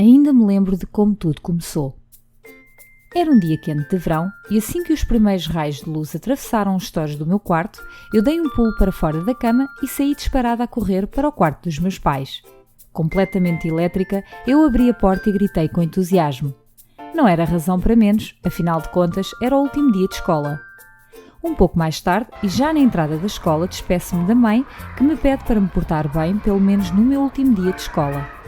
Ainda me lembro de como tudo começou. Era um dia quente de verão e assim que os primeiros raios de luz atravessaram os estores do meu quarto, eu dei um pulo para fora da cama e saí disparada a correr para o quarto dos meus pais. Completamente elétrica, eu abri a porta e gritei com entusiasmo. Não era razão para menos, afinal de contas era o último dia de escola. Um pouco mais tarde, e já na entrada da escola, despeço-me da mãe que me pede para me portar bem pelo menos no meu último dia de escola.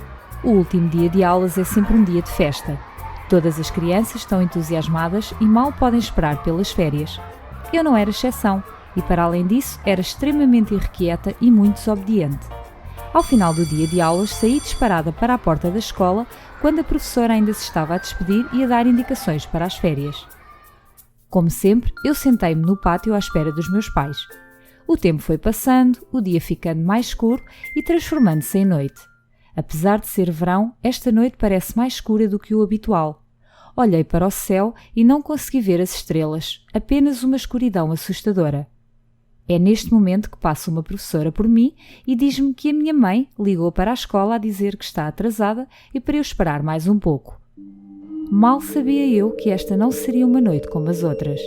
O último dia de aulas é sempre um dia de festa. Todas as crianças estão entusiasmadas e mal podem esperar pelas férias. Eu não era exceção e, para além disso, era extremamente irrequieta e muito desobediente. Ao final do dia de aulas, saí disparada para a porta da escola quando a professora ainda se estava a despedir e a dar indicações para as férias. Como sempre, eu sentei-me no pátio à espera dos meus pais. O tempo foi passando, o dia ficando mais escuro e transformando-se em noite. Apesar de ser verão, esta noite parece mais escura do que o habitual. Olhei para o céu e não consegui ver as estrelas, apenas uma escuridão assustadora. É neste momento que passa uma professora por mim e diz-me que a minha mãe ligou para a escola a dizer que está atrasada e para eu esperar mais um pouco. Mal sabia eu que esta não seria uma noite como as outras.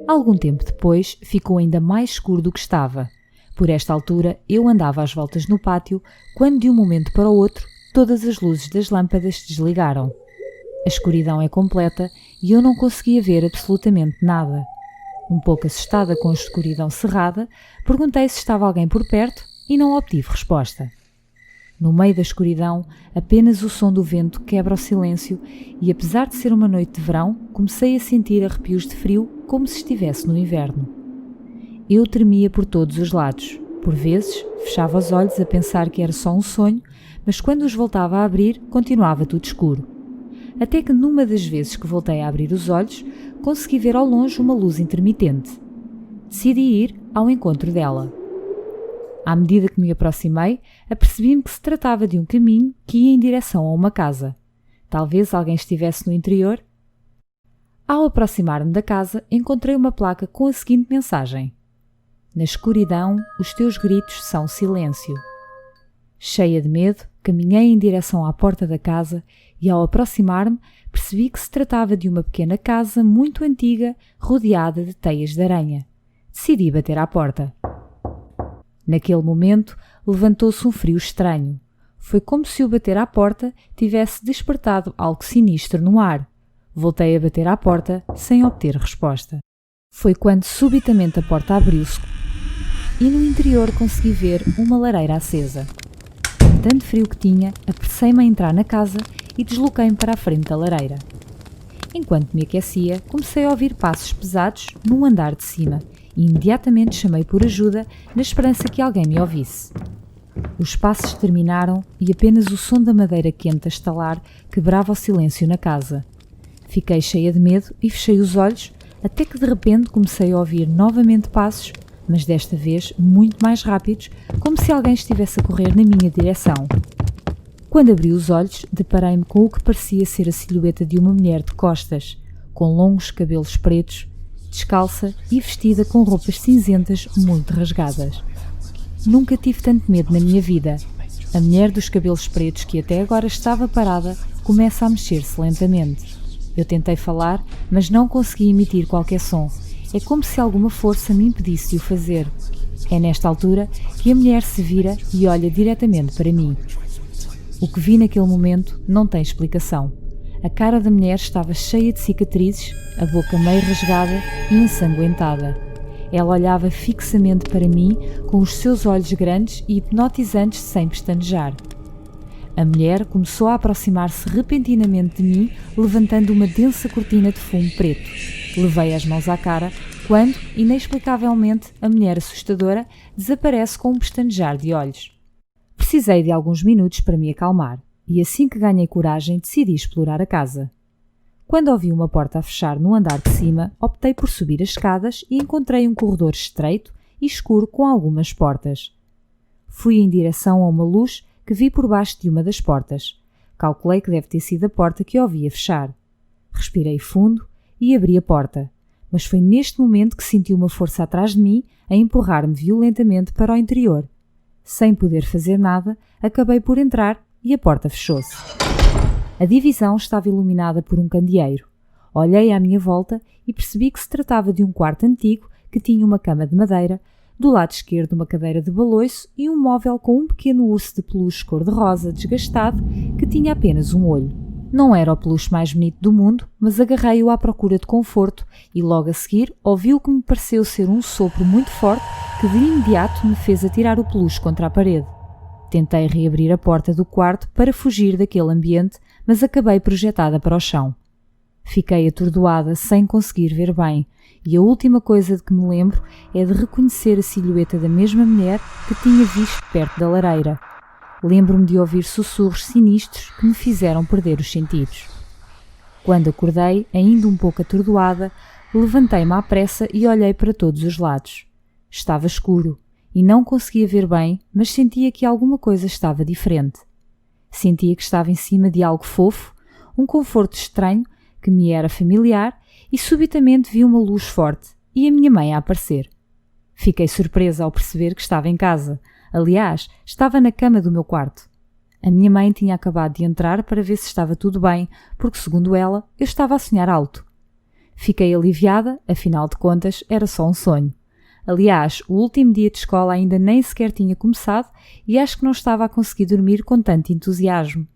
Algum tempo depois, ficou ainda mais escuro do que estava. Por esta altura, eu andava às voltas no pátio, quando de um momento para o outro, todas as luzes das lâmpadas se desligaram. A escuridão é completa e eu não conseguia ver absolutamente nada. Um pouco assustada com a escuridão cerrada, perguntei se estava alguém por perto e não obtive resposta. No meio da escuridão, apenas o som do vento quebra o silêncio e, apesar de ser uma noite de verão, comecei a sentir arrepios de frio como se estivesse no inverno. Eu tremia por todos os lados. Por vezes, fechava os olhos a pensar que era só um sonho, mas quando os voltava a abrir, continuava tudo escuro. Até que numa das vezes que voltei a abrir os olhos, consegui ver ao longe uma luz intermitente. Decidi ir ao encontro dela. À medida que me aproximei, apercebi-me que se tratava de um caminho que ia em direção a uma casa. Talvez alguém estivesse no interior. Ao aproximar-me da casa, encontrei uma placa com a seguinte mensagem: Na escuridão, os teus gritos são silêncio. Cheia de medo, caminhei em direção à porta da casa e, ao aproximar-me, percebi que se tratava de uma pequena casa muito antiga, rodeada de teias de aranha. Decidi bater à porta. Naquele momento, levantou-se um frio estranho. Foi como se o bater à porta tivesse despertado algo sinistro no ar. Voltei a bater à porta, sem obter resposta. Foi quando subitamente a porta abriu-se e no interior consegui ver uma lareira acesa. Com tanto frio que tinha, apressei-me a entrar na casa e desloquei-me para a frente da lareira. Enquanto me aquecia, comecei a ouvir passos pesados no andar de cima e imediatamente chamei por ajuda na esperança que alguém me ouvisse. Os passos terminaram e apenas o som da madeira quente a estalar quebrava o silêncio na casa. Fiquei cheia de medo e fechei os olhos, até que de repente comecei a ouvir novamente passos, mas desta vez muito mais rápidos, como se alguém estivesse a correr na minha direção. Quando abri os olhos, deparei-me com o que parecia ser a silhueta de uma mulher de costas, com longos cabelos pretos, descalça e vestida com roupas cinzentas muito rasgadas. Nunca tive tanto medo na minha vida. A mulher dos cabelos pretos, que até agora estava parada, começa a mexer-se lentamente. Eu tentei falar, mas não consegui emitir qualquer som. É como se alguma força me impedisse de o fazer. É nesta altura que a mulher se vira e olha diretamente para mim. O que vi naquele momento não tem explicação. A cara da mulher estava cheia de cicatrizes, a boca meio rasgada e ensanguentada. Ela olhava fixamente para mim com os seus olhos grandes e hipnotizantes sem pestanejar. A mulher começou a aproximar-se repentinamente de mim, levantando uma densa cortina de fumo preto. Levei as mãos à cara quando, inexplicavelmente, a mulher assustadora desaparece com um pestanejar de olhos. Precisei de alguns minutos para me acalmar e, assim que ganhei coragem, decidi explorar a casa. Quando ouvi uma porta a fechar no andar de cima, optei por subir as escadas e encontrei um corredor estreito e escuro com algumas portas. Fui em direção a uma luz que vi por baixo de uma das portas. Calculei que deve ter sido a porta que ouvi a fechar. Respirei fundo e abri a porta, mas foi neste momento que senti uma força atrás de mim a empurrar-me violentamente para o interior. Sem poder fazer nada, acabei por entrar e a porta fechou-se. A divisão estava iluminada por um candeeiro. Olhei à minha volta e percebi que se tratava de um quarto antigo que tinha uma cama de madeira, do lado esquerdo uma cadeira de baloiço e um móvel com um pequeno urso de peluche cor-de-rosa desgastado que tinha apenas um olho. Não era o peluche mais bonito do mundo, mas agarrei-o à procura de conforto e logo a seguir ouvi o que me pareceu ser um sopro muito forte que de imediato me fez atirar o peluche contra a parede. Tentei reabrir a porta do quarto para fugir daquele ambiente, mas acabei projetada para o chão. Fiquei atordoada, sem conseguir ver bem, e a última coisa de que me lembro é de reconhecer a silhueta da mesma mulher que tinha visto perto da lareira. Lembro-me de ouvir sussurros sinistros que me fizeram perder os sentidos. Quando acordei, ainda um pouco atordoada, levantei-me à pressa e olhei para todos os lados. Estava escuro e não conseguia ver bem, mas sentia que alguma coisa estava diferente. Sentia que estava em cima de algo fofo, um conforto estranho que me era familiar, e subitamente vi uma luz forte e a minha mãe a aparecer. Fiquei surpresa ao perceber que estava em casa. Aliás, estava na cama do meu quarto. A minha mãe tinha acabado de entrar para ver se estava tudo bem, porque, segundo ela, eu estava a sonhar alto. Fiquei aliviada, afinal de contas, era só um sonho. Aliás, o último dia de escola ainda nem sequer tinha começado e acho que não estava a conseguir dormir com tanto entusiasmo.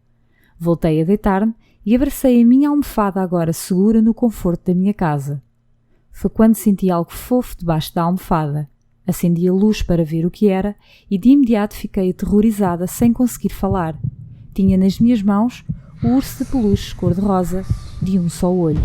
Voltei a deitar-me e abracei a minha almofada agora segura no conforto da minha casa. Foi quando senti algo fofo debaixo da almofada. Acendi a luz para ver o que era e de imediato fiquei aterrorizada sem conseguir falar. Tinha nas minhas mãos o urso de peluche cor-de-rosa de um só olho.